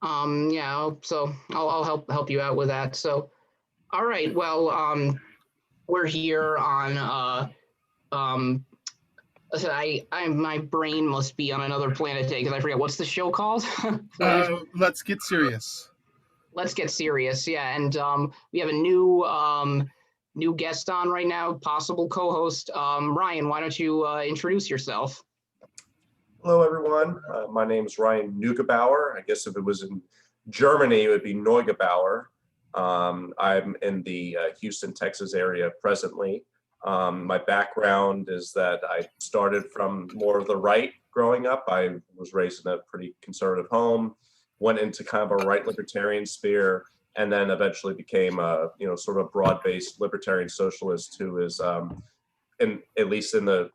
So I'll help you out with that. So, all right. Well, we're here on um listen, my brain must be on another planet today because I forget what's the show called. Let's get serious. Let's get serious. Yeah, and we have a new guest on right now, possible co-host. Ryan, why don't you introduce yourself? Hello, everyone. My name is Ryan Neugebauer. I guess if it was in Germany, it would be Neugebauer. I'm in the Houston, Texas area presently. My background is that I started from more of the right growing up. I was raised in a pretty conservative home, went into kind of a right libertarian sphere, and then eventually became a sort of broad-based libertarian socialist who is at least in the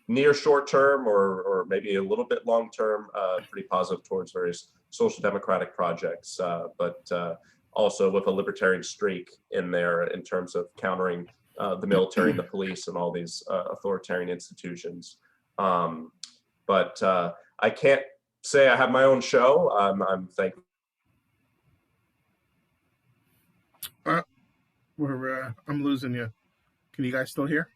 near short term or maybe a little bit long term, pretty positive towards various social democratic projects, but also with a libertarian streak in there in terms of countering the military and the police and all these authoritarian institutions. But I can't say I have my own show. I'm thankful. I'm losing you. Can you guys still hear?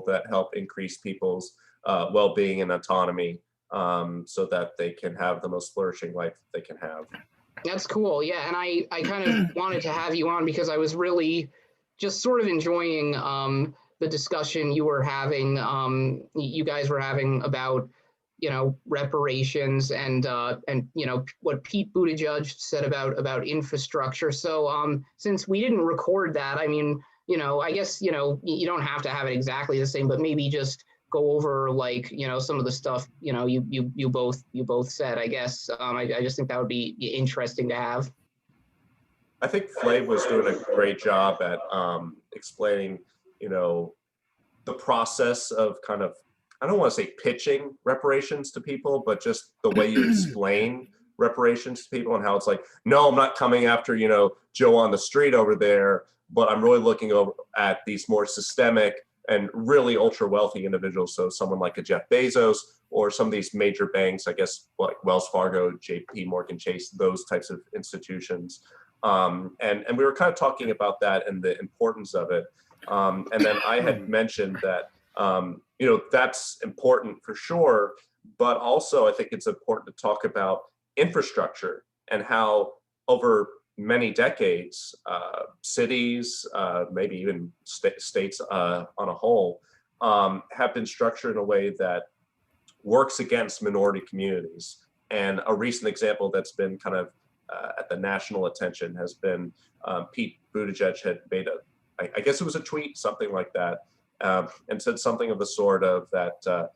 That help increase people's well-being and autonomy, so that they can have the most flourishing life they can have. That's cool. Yeah, and I kind of wanted to have you on because I was really just sort of enjoying the discussion you guys were having about reparations and what Pete Buttigieg said about infrastructure. So since we didn't record that, I mean, I guess you don't have to have it exactly the same, but maybe just go over like some of the stuff you both said. I guess I just think that would be interesting to have. I think Flav was doing a great job at explaining, the process of kind of, I don't want to say pitching reparations to people, but just the way you explain reparations to people and how it's like, no, I'm not coming after, Joe on the street over there, but I'm really looking over at these more systemic and really ultra wealthy individuals. So someone like a Jeff Bezos or some of these major banks, I guess like Wells Fargo, JP Morgan Chase, those types of institutions. And we were kind of talking about that and the importance of it. And then I had mentioned that, that's important for sure, but also I think it's important to talk about infrastructure and how over many decades, cities, maybe even states on a whole, have been structured in a way that works against minority communities. And a recent example that's been kind of at the national attention has been Pete Buttigieg had made I guess it was a tweet, something like that, and said something of the sort of that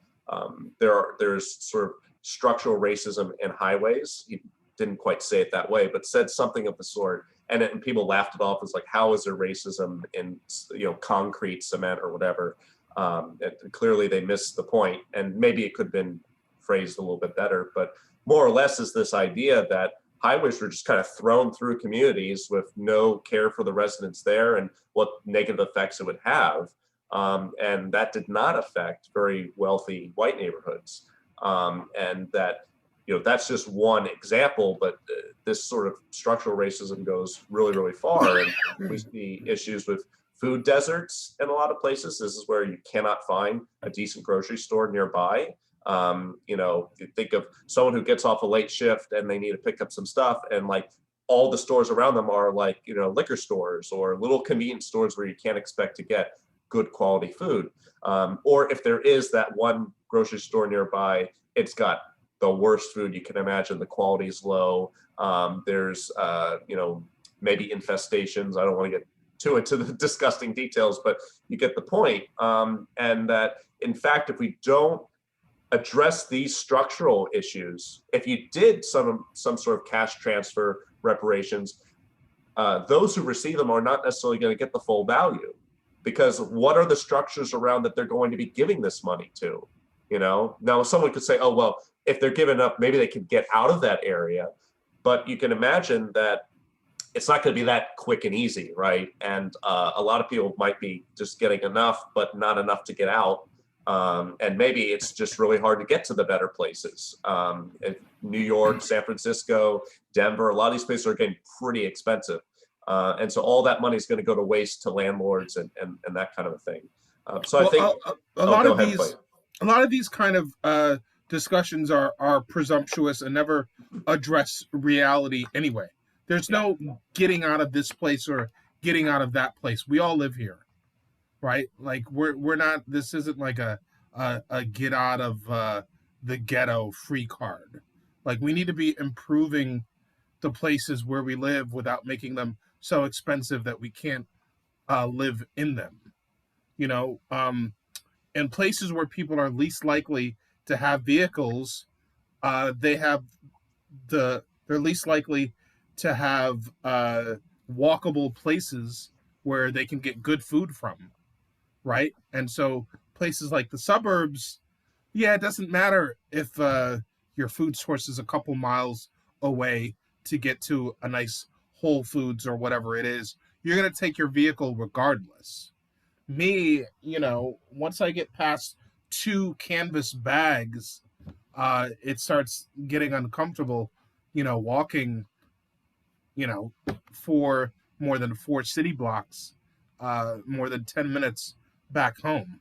there's sort of structural racism in highways. He didn't quite say it that way, but said something of the sort, and people laughed it off as like, how is there racism in concrete, cement, or whatever? And clearly they missed the point, and maybe it could have been phrased a little bit better, but more or less is this idea that highways were just kind of thrown through communities with no care for the residents there and what negative effects it would have. And that did not affect very wealthy white neighborhoods. And that, that's just one example, but this sort of structural racism goes really, really far. And we see issues with food deserts in a lot of places. This is where you cannot find a decent grocery store nearby. You think of someone who gets off a late shift and they need to pick up some stuff, and like all the stores around them are like, liquor stores or little convenience stores where you can't expect to get good quality food. Or if there is that one grocery store nearby, it's got the worst food you can imagine. The quality is low. There's, maybe infestations. I don't want to get too into the disgusting details, but you get the point. And that, in fact, if we don't address these structural issues, if you did some sort of cash transfer reparations, those who receive them are not necessarily going to get the full value, because what are the structures around that they're going to be giving this money to? Now someone could say, oh, well, if they're given up, maybe they could get out of that area. But you can imagine that it's not going to be that quick and easy, right? And a lot of people might be just getting enough, but not enough to get out. And maybe it's just really hard to get to the better places. New York, San Francisco, Denver, a lot of these places are getting pretty expensive. And so all that money is going to go to waste to landlords and that kind of a thing. So I think a lot go of ahead, these, Clay. a lot of these kind of discussions are presumptuous and never address reality anyway. There's no getting out of this place or getting out of that place. We all live here, right? Like we're not. This isn't like a get out of the ghetto free card. Like we need to be improving the places where we live without making them so expensive that we can't live in them. You know, in places where people are least likely to have vehicles, they have they're least likely to have walkable places where they can get good food from, right? And so places like the suburbs, yeah, it doesn't matter if your food source is a couple miles away to get to a nice Whole Foods or whatever it is. You're going to take your vehicle regardless. Me, once I get past 2 canvas bags, it starts getting uncomfortable, walking, for more than 4 city blocks, more than 10 minutes back home,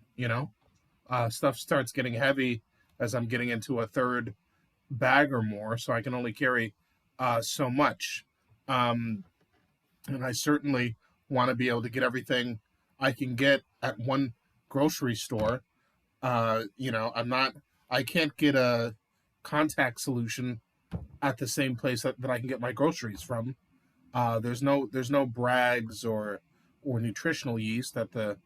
stuff starts getting heavy as I'm getting into a third bag or more, so I can only carry so much. And I certainly want to be able to get everything I can get at one grocery store. I can't get a contact solution at the same place that I can get my groceries from. There's no Bragg's or nutritional yeast at the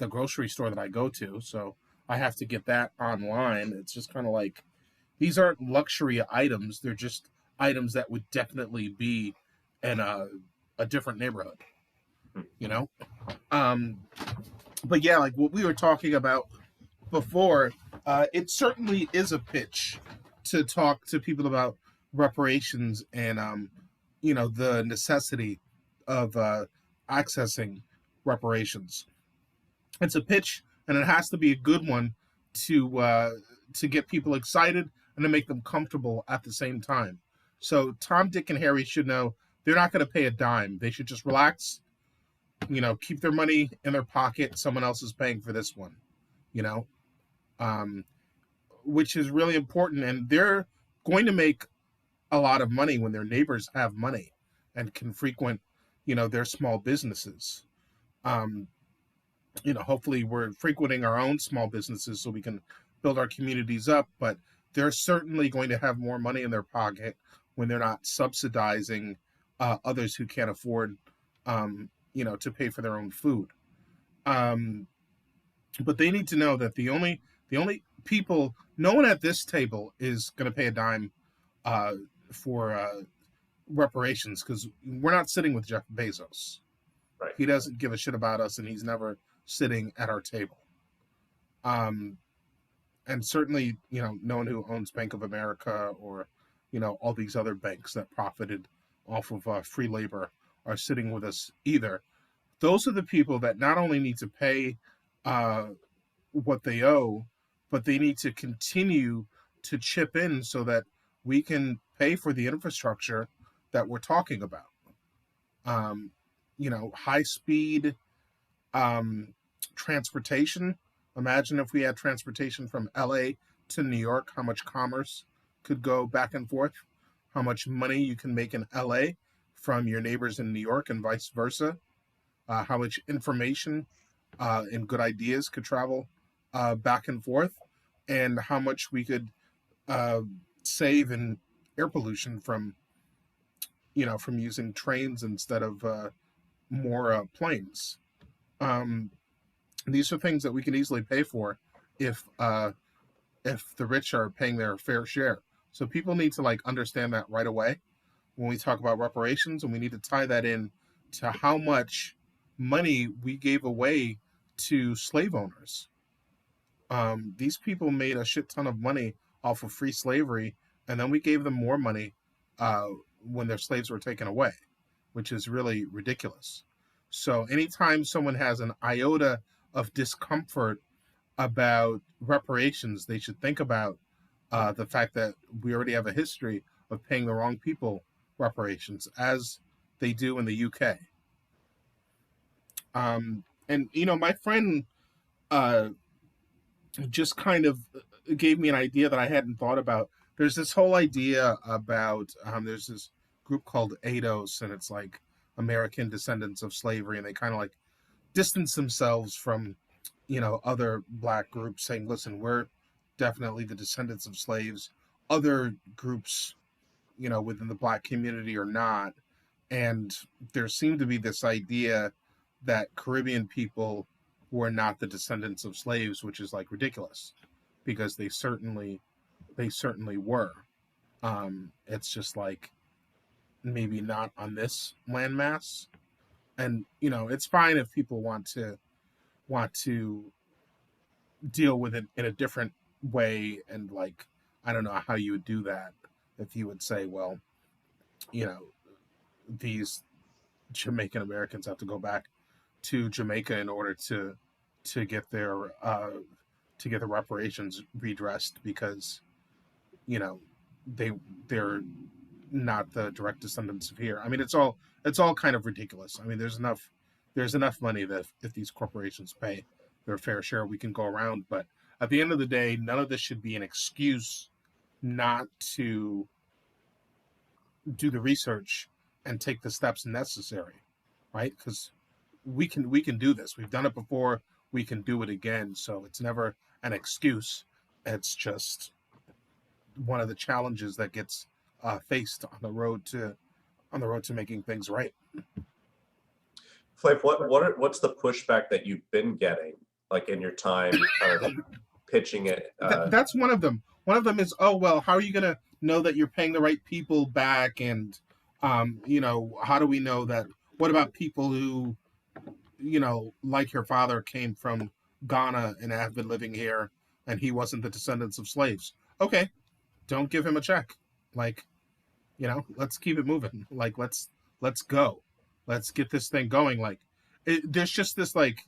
grocery store that I go to, so I have to get that online. It's just kind of like these aren't luxury items; they're just items that would definitely be in a different neighborhood, you know. But yeah, like what we were talking about before, it certainly is a pitch to talk to people about reparations and the necessity of accessing reparations. It's a pitch, and it has to be a good one to get people excited and to make them comfortable at the same time. So Tom, Dick, and Harry should know they're not going to pay a dime. They should just relax, keep their money in their pocket. Someone else is paying for this one, you know, which is really important. And they're going to make a lot of money when their neighbors have money and can frequent, their small businesses. Hopefully we're frequenting our own small businesses so we can build our communities up, but they're certainly going to have more money in their pocket when they're not subsidizing others who can't afford, to pay for their own food. But they need to know that the only people, no one at this table is going to pay a dime for reparations, because we're not sitting with Jeff Bezos. Right. He doesn't give a shit about us, and he's never sitting at our table. And certainly, no one who owns Bank of America or, all these other banks that profited off of free labor are sitting with us either. Those are the people that not only need to pay what they owe, but they need to continue to chip in so that we can pay for the infrastructure that we're talking about. High speed transportation. Imagine if we had transportation from LA to New York, how much commerce could go back and forth, how much money you can make in LA from your neighbors in New York and vice versa, how much information and good ideas could travel back and forth, and how much we could save in air pollution from using trains instead of more planes. These are things that we can easily pay for if the rich are paying their fair share. So people need to understand that right away when we talk about reparations, and we need to tie that in to how much money we gave away to slave owners. These people made a shit ton of money off of free slavery, and then we gave them more money when their slaves were taken away. which is really ridiculous. So anytime someone has an iota of discomfort about reparations, they should think about the fact that we already have a history of paying the wrong people reparations, as they do in the UK. And my friend just kind of gave me an idea that I hadn't thought about. There's this whole idea about there's this group called ADOS, and it's like American Descendants of Slavery, and they kind of like distance themselves from other Black groups, saying, listen, we're definitely the descendants of slaves. Other groups within the Black community are not. And there seemed to be this idea that Caribbean people were not the descendants of slaves, which is like ridiculous, because they certainly were. It's just like maybe not on this landmass. And it's fine if people want to deal with it in a different way, and like I don't know how you would do that. If you would say, well, these Jamaican Americans have to go back to Jamaica in order to get their reparations redressed, because they're not the direct descendants of here. I mean, it's all kind of ridiculous. I mean, there's enough money that if these corporations pay their fair share, we can go around. But at the end of the day, none of this should be an excuse not to do the research and take the steps necessary, right? Because we can do this. We've done it before. We can do it again. So it's never an excuse. It's just one of the challenges that gets faced on the road to making things right. Flav, what's the pushback that you've been getting, like in your time kind of pitching it? That's one of them. One of them is, oh, well, how are you going to know that you're paying the right people back? And, how do we know that? What about people who, like your father, came from Ghana and have been living here, and he wasn't the descendants of slaves? Okay, don't give him a check. Like, let's keep it moving. Like, let's go. Let's get this thing going. Like, there's just this like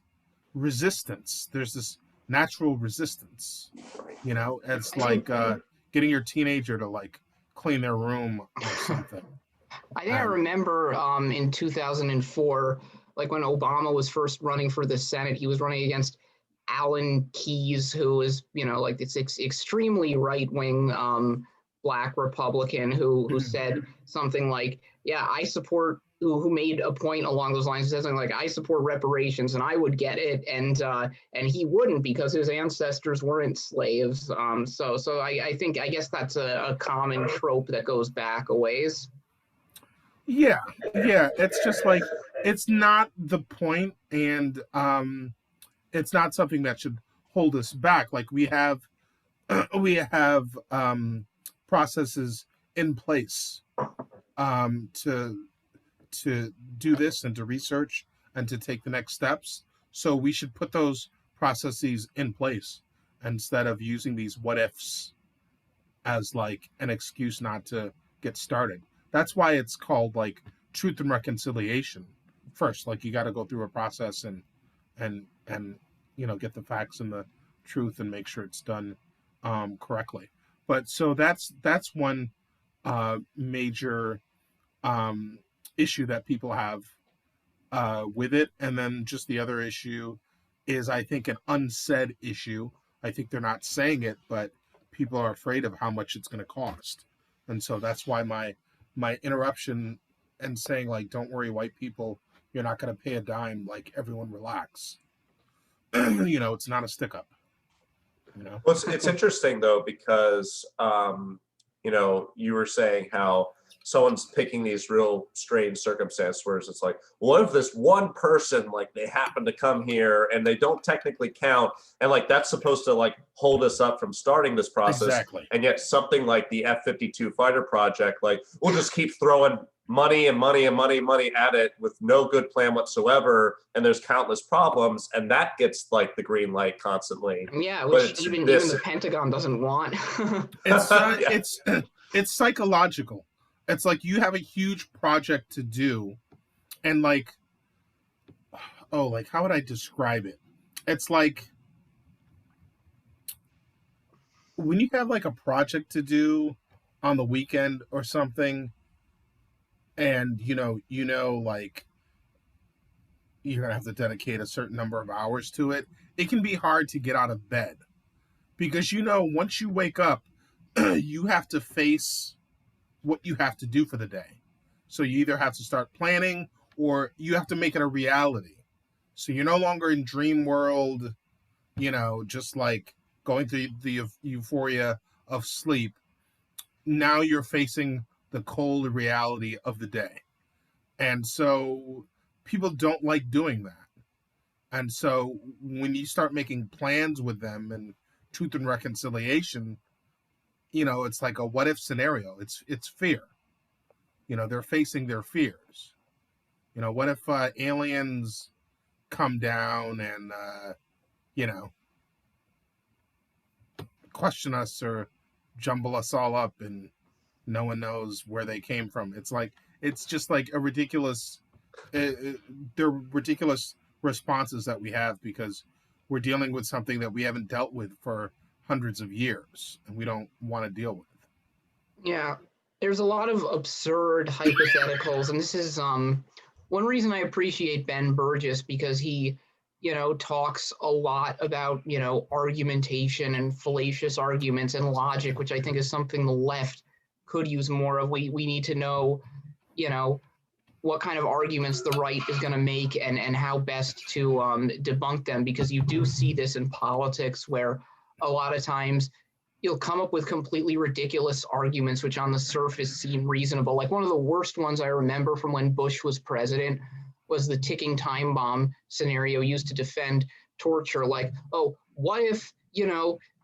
resistance. There's this natural resistance. It's like getting your teenager to like clean their room or something. I think I remember in 2004, like when Obama was first running for the Senate, he was running against Alan Keyes, who is, like this extremely right-wing Black Republican who said something like, yeah, I support, who made a point along those lines, said something like, I support reparations and I would get it. And he wouldn't, because his ancestors weren't slaves. So I guess that's a common trope that goes back a ways. Yeah. It's just like, it's not the point, and it's not something that should hold us back. Like we have processes in place to do this and to research and to take the next steps. So we should put those processes in place instead of using these what ifs as like an excuse not to get started. That's why it's called like truth and reconciliation first. Like you got to go through a process and get the facts and the truth and make sure it's done correctly. But so that's one major issue that people have with it. And then just the other issue is, I think, an unsaid issue. I think they're not saying it, but people are afraid of how much it's going to cost. And so that's why my interruption and saying, like, don't worry, white people, you're not going to pay a dime, like, everyone relax. It's not a stick up. Well, it's interesting though, because you were saying how someone's picking these real strange circumstances where it's like, what if this one person, like, they happen to come here and they don't technically count, and like that's supposed to like hold us up from starting this process. Exactly. And yet something like the F-52 fighter project, like, we'll just keep throwing money at it with no good plan whatsoever, and there's countless problems, and that gets like the green light constantly. Yeah, which even the Pentagon doesn't want. It's psychological. It's like you have a huge project to do, And like, oh, like how would I describe it? It's like when you have like a project to do on the weekend or something, and like you're gonna have to dedicate a certain number of hours to it. It can be hard to get out of bed because once you wake up, you have to face what you have to do for the day. So you either have to start planning or you have to make it a reality. So you're no longer in dream world, just like going through the euphoria of sleep. Now you're facing the cold reality of the day. And so people don't like doing that. And so when you start making plans with them and truth and reconciliation, it's like a what if scenario. It's fear. They're facing their fears. What if aliens come down and question us or jumble us all up and no one knows where they came from. It's just like a ridiculous they're ridiculous responses that we have because we're dealing with something that we haven't dealt with for hundreds of years and we don't want to deal with. Yeah, there's a lot of absurd hypotheticals, and this is one reason I appreciate Ben Burgess, because he, talks a lot about, argumentation and fallacious arguments and logic, which I think is something the left could use more of. We need to know, what kind of arguments the right is going to make and how best to debunk them, because you do see this in politics where a lot of times you'll come up with completely ridiculous arguments which on the surface seem reasonable. Like one of the worst ones I remember from when Bush was president was the ticking time bomb scenario used to defend torture. Like, oh, what if,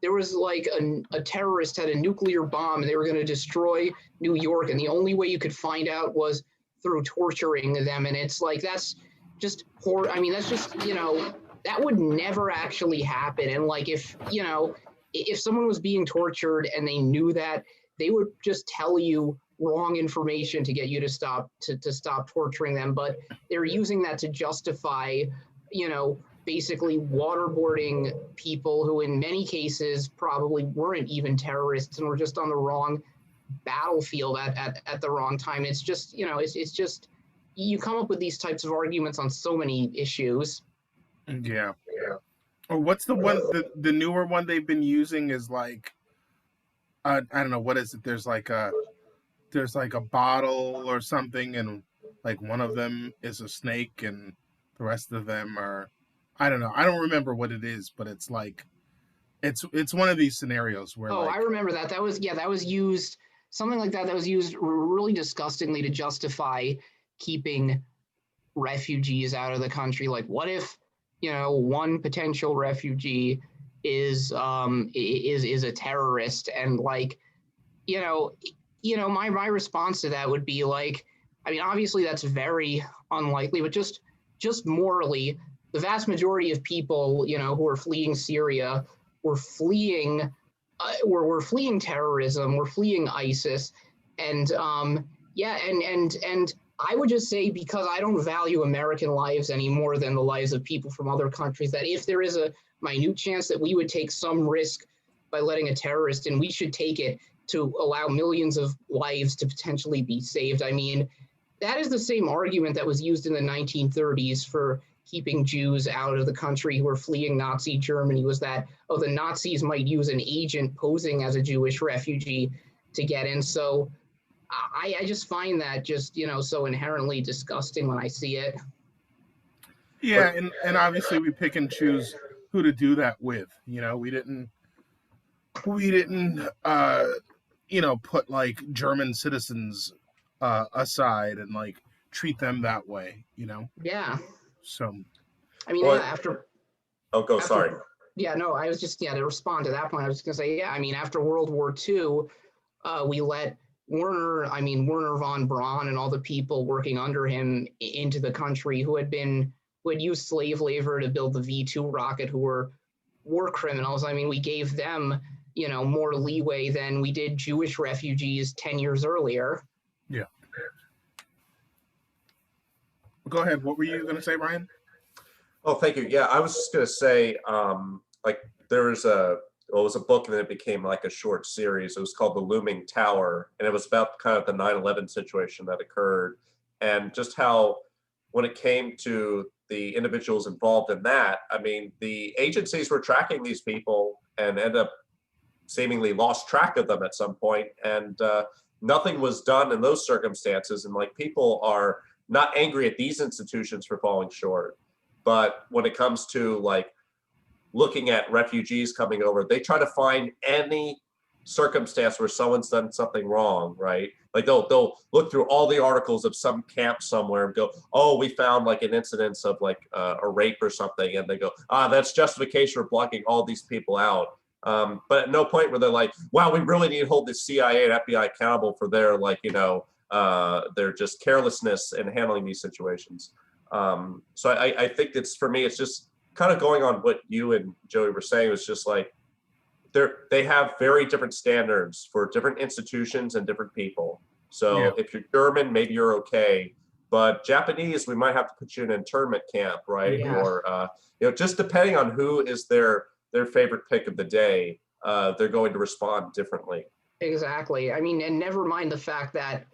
there was like a terrorist had a nuclear bomb and they were going to destroy New York, and the only way you could find out was through torturing them. And it's like, that's just poor. I mean, that's just, that would never actually happen. And like, if someone was being tortured and they knew that, they would just tell you wrong information to get you to stop torturing them. But they're using that to justify, basically waterboarding people who in many cases probably weren't even terrorists and were just on the wrong battlefield at the wrong time. It's just, it's just, you come up with these types of arguments on so many issues. Yeah. Or what's the one, the newer one they've been using is like, I don't know, what is it? There's like a bottle or something, and like one of them is a snake and the rest of them are, I don't know. I don't remember what it is, but it's like, it's one of these scenarios where I remember that. That was used, something like that was used really disgustingly to justify keeping refugees out of the country. Like, what if, one potential refugee is a terrorist, and like, my response to that would be like, I mean, obviously that's very unlikely, but just morally, the vast majority of people, who are fleeing Syria were fleeing terrorism, we're fleeing ISIS, and and I would just say, because I don't value American lives any more than the lives of people from other countries, that if there is a minute chance that we would take some risk by letting a terrorist in, we should take it to allow millions of lives to potentially be saved. I mean, that is the same argument that was used in the 1930s for keeping Jews out of the country who were fleeing Nazi Germany, was that, the Nazis might use an agent posing as a Jewish refugee to get in. So I just find that just, so inherently disgusting when I see it. Yeah, and obviously we pick and choose who to do that with. We didn't put like German citizens aside and like treat them that way, Yeah. So, I mean, sorry. Yeah, no, I was just, to respond to that point, I was just going to say, I mean, after World War II, we let Werner von Braun and all the people working under him into the country who had used slave labor to build the V2 rocket, who were war criminals. I mean, we gave them, more leeway than we did Jewish refugees 10 years earlier. Yeah. Go ahead. What were you going to say, Ryan? Oh, thank you. Yeah, I was just gonna say, like there was well, it was a book and then it became like a short series. It was called The Looming Tower, and it was about kind of the 9/11 situation that occurred, and just how when it came to the individuals involved in that, I mean, the agencies were tracking these people and ended up seemingly lost track of them at some point, and nothing was done in those circumstances. And like people are not angry at these institutions for falling short, but when it comes to like looking at refugees coming over, they try to find any circumstance where someone's done something wrong, right? Like they'll look through all the articles of some camp somewhere and go, oh, we found like an incidence of like a rape or something, and they go, that's justification for blocking all these people out. But at no point where they're like, wow, we really need to hold the CIA and FBI accountable for their like, their just carelessness in handling these situations. So I think it's, for me, it's just kind of going on what you and Joey were saying. It was just like they have very different standards for different institutions and different people. So Yeah. if you're German, maybe you're okay, but Japanese, we might have to put you in an internment camp, right? Yeah. Or just depending on who is their favorite pick of the day, they're going to respond differently. Exactly. I mean, and never mind the fact that,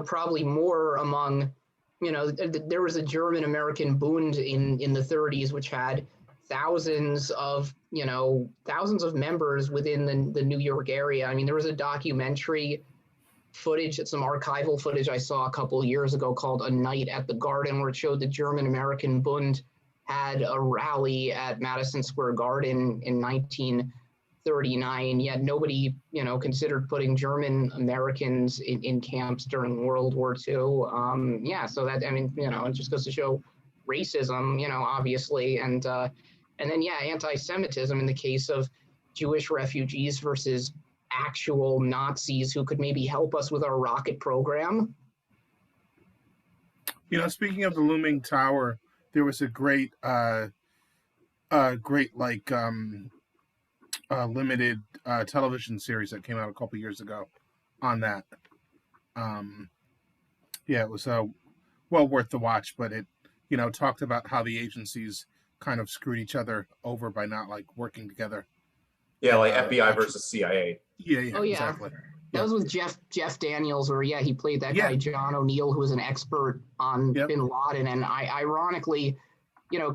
probably more among, there was a German American Bund in the 30s, which had thousands of members within the New York area. I mean, there was a documentary footage, some archival footage I saw a couple of years ago called A Night at the Garden, where it showed the German American Bund had a rally at Madison Square Garden in 1939, yet nobody, considered putting German Americans in camps during World War II. So that, I mean, it just goes to show racism, obviously, and then, anti-Semitism in the case of Jewish refugees versus actual Nazis who could maybe help us with our rocket program. Speaking of the looming tower, there was a great limited television series that came out a couple years ago on that. It was well worth the watch, but it talked about how the agencies kind of screwed each other over by not like working together. Yeah, like FBI versus CIA. Yeah, Oh, yeah. Exactly. That was with Jeff Daniels, or he played that guy John O'Neill, who was an expert on Bin Laden, and ironically,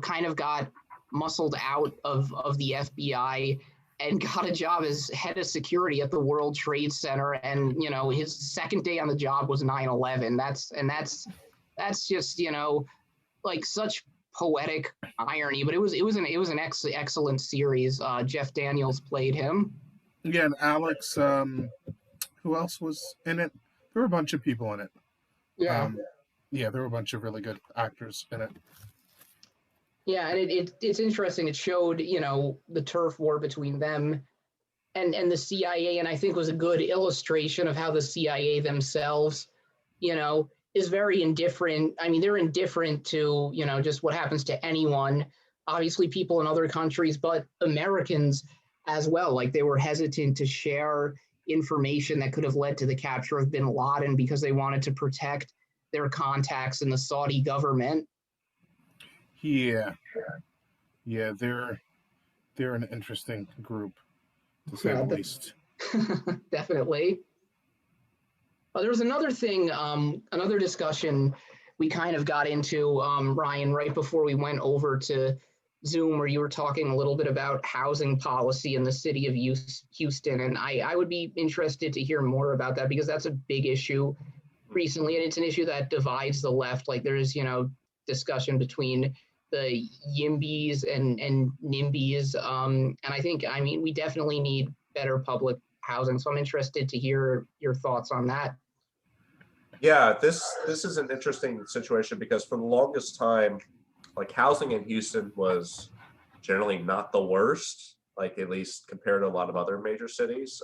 kind of got muscled out of the FBI and got a job as head of security at the World Trade Center. And his second day on the job was 9/11. That's just like such poetic irony. But it was an excellent series. Jeff Daniels played him. Yeah, and Alex. Who else was in it? There were a bunch of people in it. Yeah. There were a bunch of really good actors in it. Yeah, and it's interesting. It showed, the turf war between them and the CIA, and I think was a good illustration of how the CIA themselves, is very indifferent. I mean, they're indifferent to, just what happens to anyone, obviously people in other countries, but Americans as well. Like they were hesitant to share information that could have led to the capture of bin Laden because they wanted to protect their contacts in the Saudi government. Yeah, they're an interesting group, to say the least. Definitely. There was another thing, another discussion we kind of got into, Ryan, right before we went over to Zoom, where you were talking a little bit about housing policy in the city of Houston, and I would be interested to hear more about that because that's a big issue recently, and it's an issue that divides the left. Like there's, discussion between the Yimbys and NIMBYs. And I think, we definitely need better public housing. So I'm interested to hear your thoughts on that. Yeah, this is an interesting situation because for the longest time, like housing in Houston was generally not the worst, like at least compared to a lot of other major cities.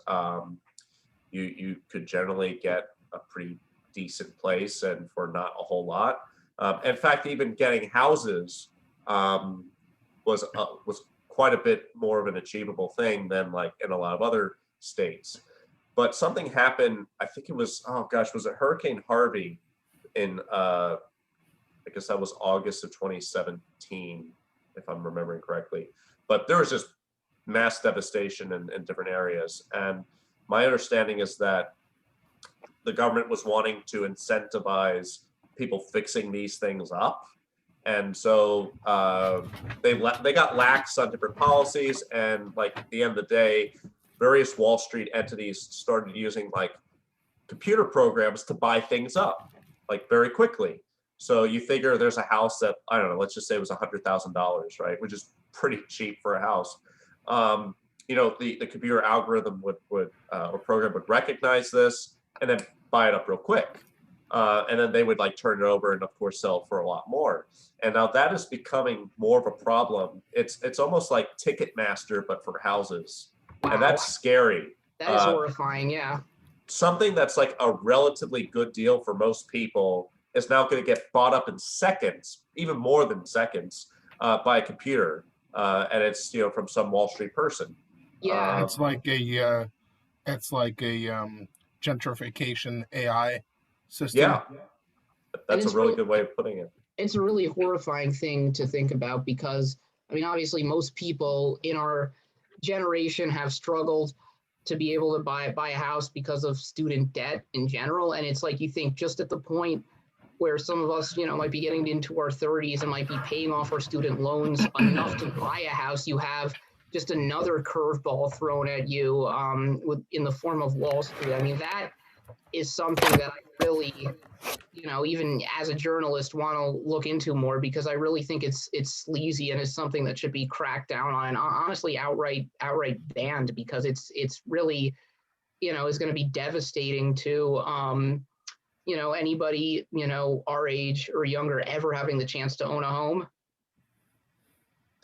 You could generally get a pretty decent place and for not a whole lot. In fact, even getting houses was quite a bit more of an achievable thing than like in a lot of other states. But something happened, I think it was, was it Hurricane Harvey in I guess that was August of 2017, if I'm remembering correctly. But there was just mass devastation in different areas. And my understanding is that the government was wanting to incentivize people fixing these things up. And so they got lax on different policies. And like at the end of the day, various Wall Street entities started using like computer programs to buy things up like very quickly. So you figure there's a house that, I don't know, let's just say it was $100,000, right? Which is pretty cheap for a house. You know, the computer algorithm would or program would recognize this and then buy it up real quick. And then they would like turn it over and of course sell for a lot more. And now that is becoming more of a problem. It's almost like Ticketmaster, but for houses. Wow. And that's scary. That is horrifying, yeah. Something that's like a relatively good deal for most people is now going to get bought up in seconds, even more than seconds, by a computer. And it's, you know, from some Wall Street person. Yeah. It's like a gentrification AI system. Yeah, that's a really good way of putting it. It's a really horrifying thing to think about because, I mean, obviously most people in our generation have struggled to be able to buy a house because of student debt in general. And it's like, you think just at the point where some of us, you know, might be getting into our 30s and might be paying off our student loans enough to buy a house, you have just another curveball thrown at you in the form of Wall Street. I mean, that is something that I really, you know, even as a journalist, want to look into more because I really think it's sleazy and it's something that should be cracked down on and honestly outright banned because it's really, you know, is going to be devastating to you know, anybody, you know, our age or younger ever having the chance to own a home.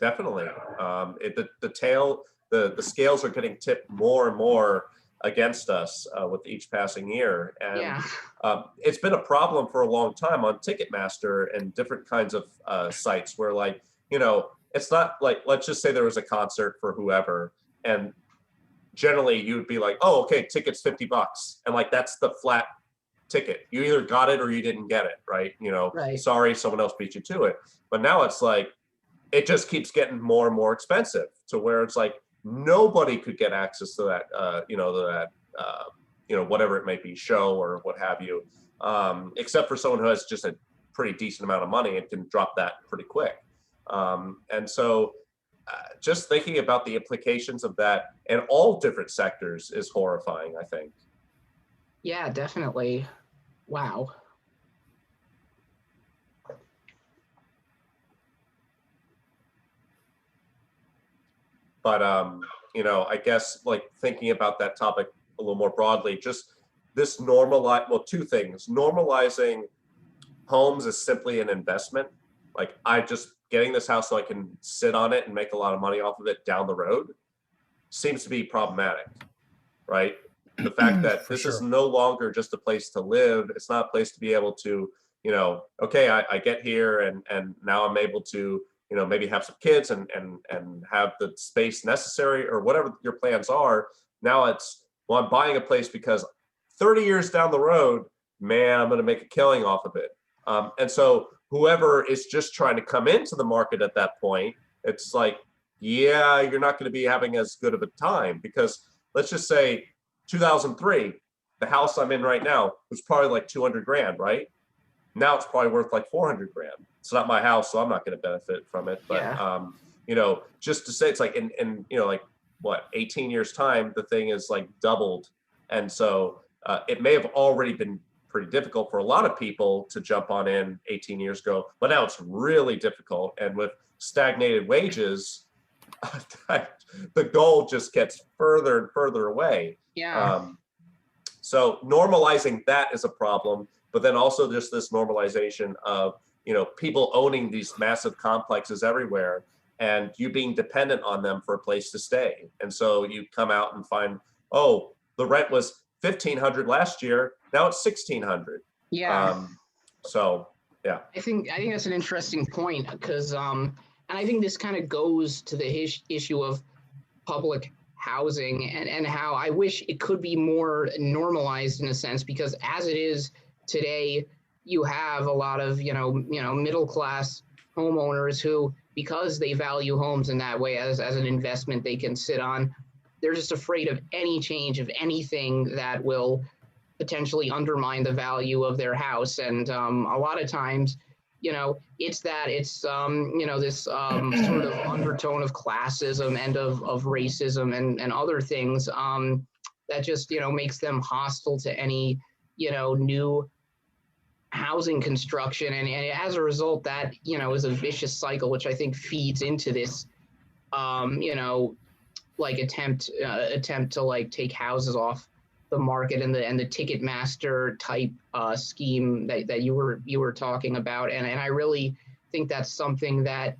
Definitely. The scales are getting tipped more and more against us with each passing year. And Yeah. It's been a problem for a long time on Ticketmaster and different kinds of sites where, like, you know, it's not like, let's just say there was a concert for whoever, and generally you would be like, oh, okay, ticket's $50. And like, that's the flat ticket. You either got it or you didn't get it, right? You know, Right. Sorry, someone else beat you to it. But now it's like, it just keeps getting more and more expensive to where it's like, nobody could get access to that, you know, whatever it may be, show or what have you, except for someone who has just a pretty decent amount of money and can drop that pretty quick. And so just thinking about the implications of that in all different sectors is horrifying, I think. Yeah, definitely. Wow. But you know, I guess like thinking about that topic a little more broadly, just this two things. Normalizing homes is simply an investment. Like, I just getting this house so I can sit on it and make a lot of money off of it down the road seems to be problematic, right? The fact that this is no longer just a place to live. It's not a place to be able to, you know, okay, I get here and now I'm able to, you know, maybe have some kids and have the space necessary or whatever your plans are. Now it's, well, I'm buying a place because 30 years down the road, man, I'm going to make a killing off of it. And so whoever is just trying to come into the market at that point, it's like, yeah, you're not going to be having as good of a time because let's just say 2003, the house I'm in right now was probably like 200 grand, right? Now it's probably worth like 400 grand. It's not my house, so I'm not going to benefit from it. But, Yeah. You know, just to say it's like in, you know, like what, 18 years time, the thing is like doubled. And so it may have already been pretty difficult for a lot of people to jump on in 18 years ago, but now it's really difficult. And with stagnated wages, the goal just gets further and further away. Yeah. So normalizing that is a problem, but then also just this normalization of, you know, people owning these massive complexes everywhere and you being dependent on them for a place to stay. And so you come out and find, oh, the rent was $1,500 last year, now it's $1,600. Yeah. So yeah. I think that's an interesting point because and I think this kind of goes to the issue of public housing and how I wish it could be more normalized in a sense, because as it is today, you have a lot of, middle class homeowners who, because they value homes in that way as an investment they can sit on, they're just afraid of any change of anything that will potentially undermine the value of their house. And a lot of times, it's this sort of undertone of classism and of racism and other things that just, makes them hostile to any, new housing construction. And as a result, that, is a vicious cycle, which I think feeds into this, like attempt to like take houses off the market and the Ticketmaster type scheme that you were talking about. And I really think that's something that,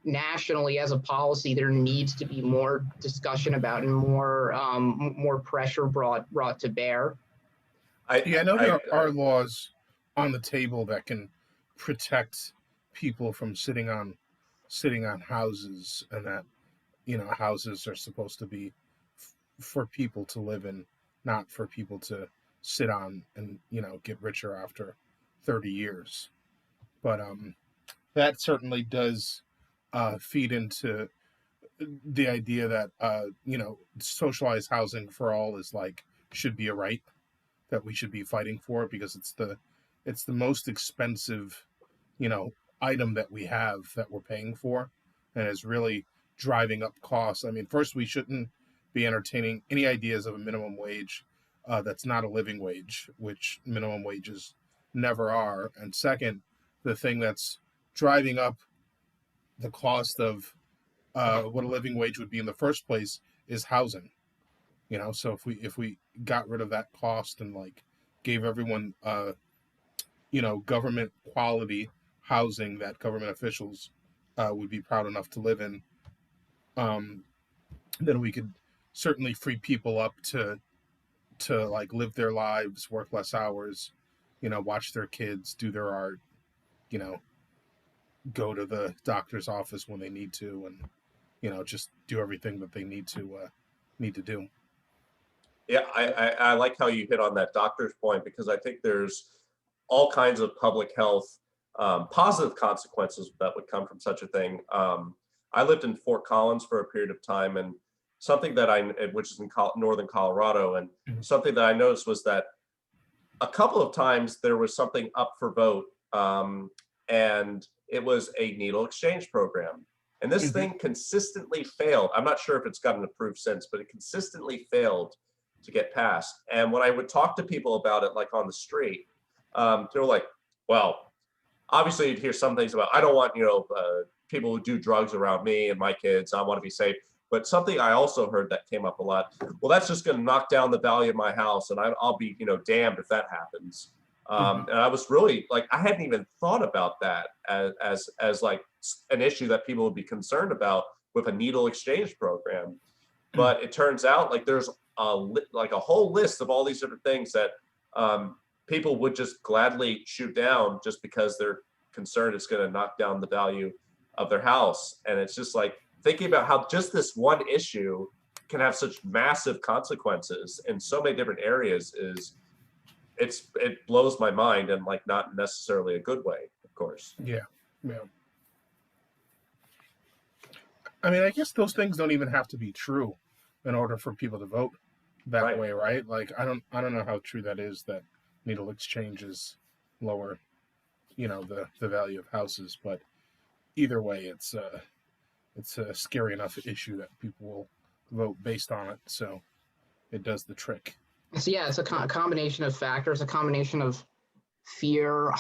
nationally as a policy, there needs to be more discussion about and more pressure brought to bear. I know there are laws on the table that can protect people from sitting on houses, and that houses are supposed to be for people to live in, not for people to sit on and get richer after 30 years. But that certainly does feed into the idea that socialized housing for all is should be a right that we should be fighting for, because it's the most expensive item that we have that we're paying for, and is really driving up costs. I mean, first, we shouldn't be entertaining any ideas of a minimum wage that's not a living wage, which minimum wages never are. And second, the thing that's driving up the cost of what a living wage would be in the first place is housing. So if we got rid of that cost and gave everyone government quality housing that government officials would be proud enough to live in, then we could certainly free people up to live their lives, work less hours, watch their kids, do their art, go to the doctor's office when they need to, and just do everything that they need to do. Yeah, I like how you hit on that doctor's point, because I think there's all kinds of public health positive consequences that would come from such a thing. I lived in Fort Collins for a period of time, and something that which is in northern Colorado, and something that I noticed was that a couple of times there was something up for vote, and it was a needle exchange program. And this thing consistently failed. I'm not sure if it's gotten approved since, but it consistently failed to get passed. And when I would talk to people about it, on the street, they were like, well, obviously you'd hear some things about, I don't want, people who do drugs around me and my kids, I want to be safe. But something I also heard that came up a lot, well, that's just going to knock down the value of my house, and I'll be, damned if that happens. And I was really I hadn't even thought about that as an issue that people would be concerned about with a needle exchange program. But it turns out there's a whole list of all these different things that people would just gladly shoot down just because they're concerned it's going to knock down the value of their house. And it's just thinking about how just this one issue can have such massive consequences in so many different areas it blows my mind, and not necessarily a good way, of course. Yeah. I mean, I guess those things don't even have to be true in order for people to vote that way, right? I don't know how true that is, that needle exchanges lower, the value of houses, but either way, it's a scary enough issue that people will vote based on it. So it does the trick. So yeah, it's a combination of factors, a combination of fear,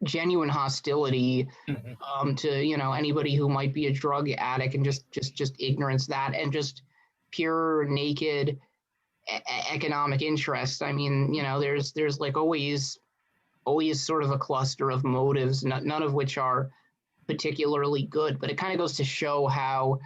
genuine hostility to anybody who might be a drug addict, and just ignorance, that, and just pure naked economic interest. I mean, there's always sort of a cluster of motives, none of which are particularly good. But it kind of goes to show how,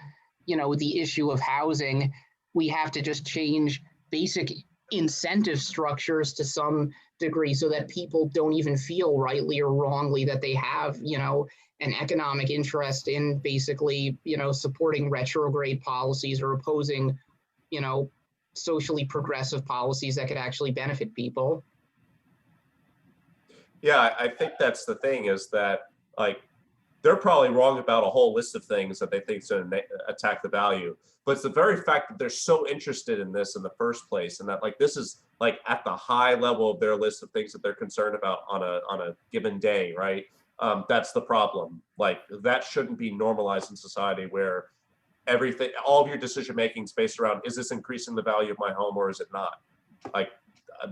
the issue of housing, we have to just change basic incentive structures to some degree so that people don't even feel rightly or wrongly that they have, an economic interest in basically, supporting retrograde policies or opposing, socially progressive policies that could actually benefit people. Yeah, I think that's the thing is that like they're probably wrong about a whole list of things that they think is going to attack the value. But it's the very fact that they're so interested in this in the first place, and that like this is like at the high level of their list of things that they're concerned about on a given day, right? That's the problem. Like that shouldn't be normalized in society where everything, all of your decision making is based around, is this increasing the value of my home or is it not? Like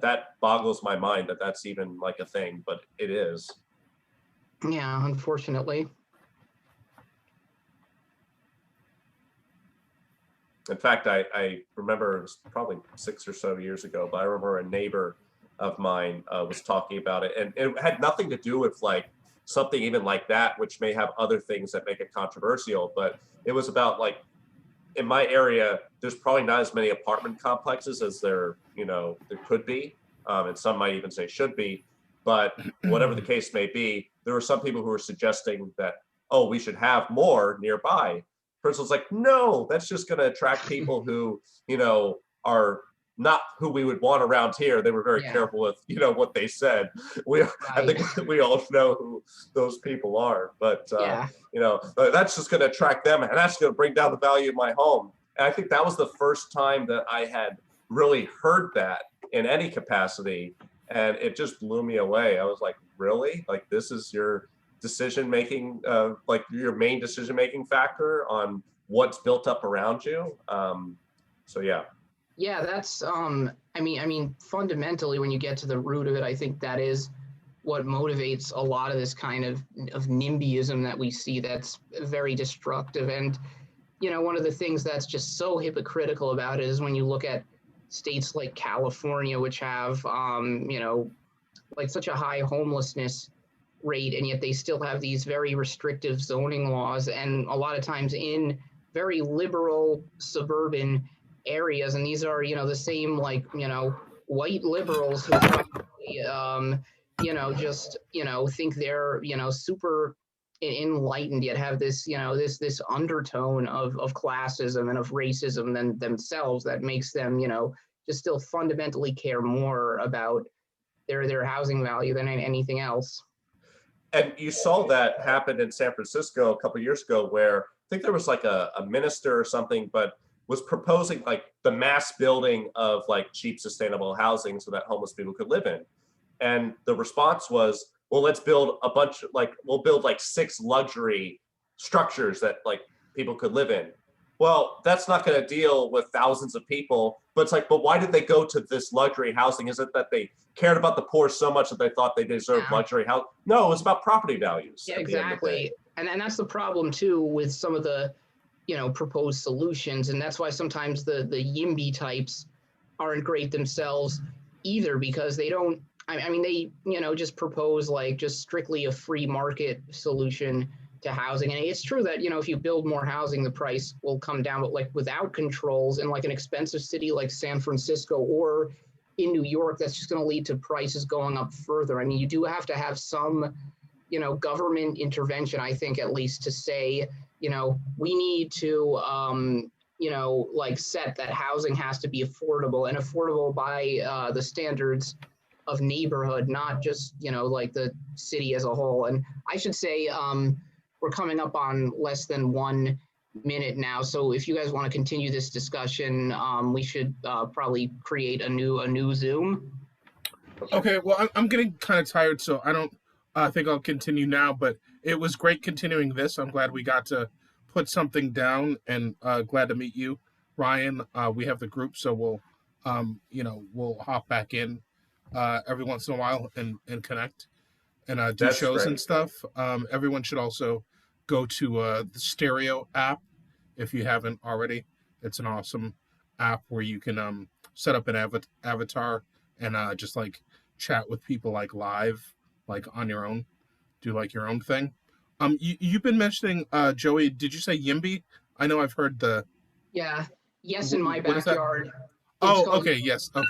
that boggles my mind that that's even like a thing, but it is. Yeah, unfortunately. In fact, I remember it was probably 6 or so years ago, but I remember a neighbor of mine was talking about it, and it had nothing to do with like something even like that, which may have other things that make it controversial. But it was about like in my area, there's probably not as many apartment complexes as there there could be, and some might even say should be. But whatever the case may be, there were some people who were suggesting that, oh, we should have more nearby. Person's like, no, that's just going to attract people who, are not who we would want around here. They were very Yeah. careful with, what they said. I Right. think we all know who those people are, but Yeah. that's just going to attract them, and that's going to bring down the value of my home. And I think that was the first time that I had really heard that in any capacity, and it just blew me away. I was like, really? Like this is your decision making, like your main decision making factor on what's built up around you. So yeah. Yeah, that's I mean fundamentally when you get to the root of it, I think that is what motivates a lot of this kind of NIMBYism that we see that's very destructive. And one of the things that's just so hypocritical about it is when you look at states like California, which have like such a high homelessness rate, and yet they still have these very restrictive zoning laws, and a lot of times in very liberal suburban areas. And these are the same like white liberals who probably just think they're super enlightened, yet have this this undertone of classism and of racism than themselves, that makes them just still fundamentally care more about their housing value than anything else. And you saw that happen in San Francisco a couple of years ago, where I think there was like a minister or something, but was proposing like the mass building of like cheap, sustainable housing so that homeless people could live in. And the response was, well, let's build a bunch, like we'll build like 6 luxury structures that like people could live in. Well, that's not going to deal with thousands of people. But it's like, but why did they go to this luxury housing? Is it that they cared about the poor so much that they thought they deserved Yeah. luxury house? No, it was about property values. Yeah, At the end of the day. exactly. And that's the problem too with some of the proposed solutions, and that's why sometimes the Yimby types aren't great themselves either, because they don't. I mean, they just propose like just strictly a free market solution to housing, and it's true that if you build more housing, the price will come down, but like without controls in like an expensive city like San Francisco or in New York, that's just going to lead to prices going up further. I mean, you do have to have some government intervention, I think, at least to say, we need to, like set that housing has to be affordable, and affordable by the standards of neighborhood, not just, like the city as a whole. And I should say, we're coming up on less than 1 minute now. So if you guys want to continue this discussion, we should probably create a new Zoom. Okay, well, I'm getting kind of tired, so I don't think I'll continue now. But it was great continuing this. I'm glad we got to put something down, and glad to meet you, Ryan. We have the group, so we'll hop back in every once in a while and connect and do That's shows and great. stuff. Everyone should also go to the Stereo app if you haven't already. It's an awesome app where you can set up an avatar and just like chat with people like live, like on your own, do like your own thing. You've been mentioning Joey. Did you say Yimby? I know I've heard the. Yeah. Yes, in my What is that? backyard. It's Oh, called okay, yes, okay.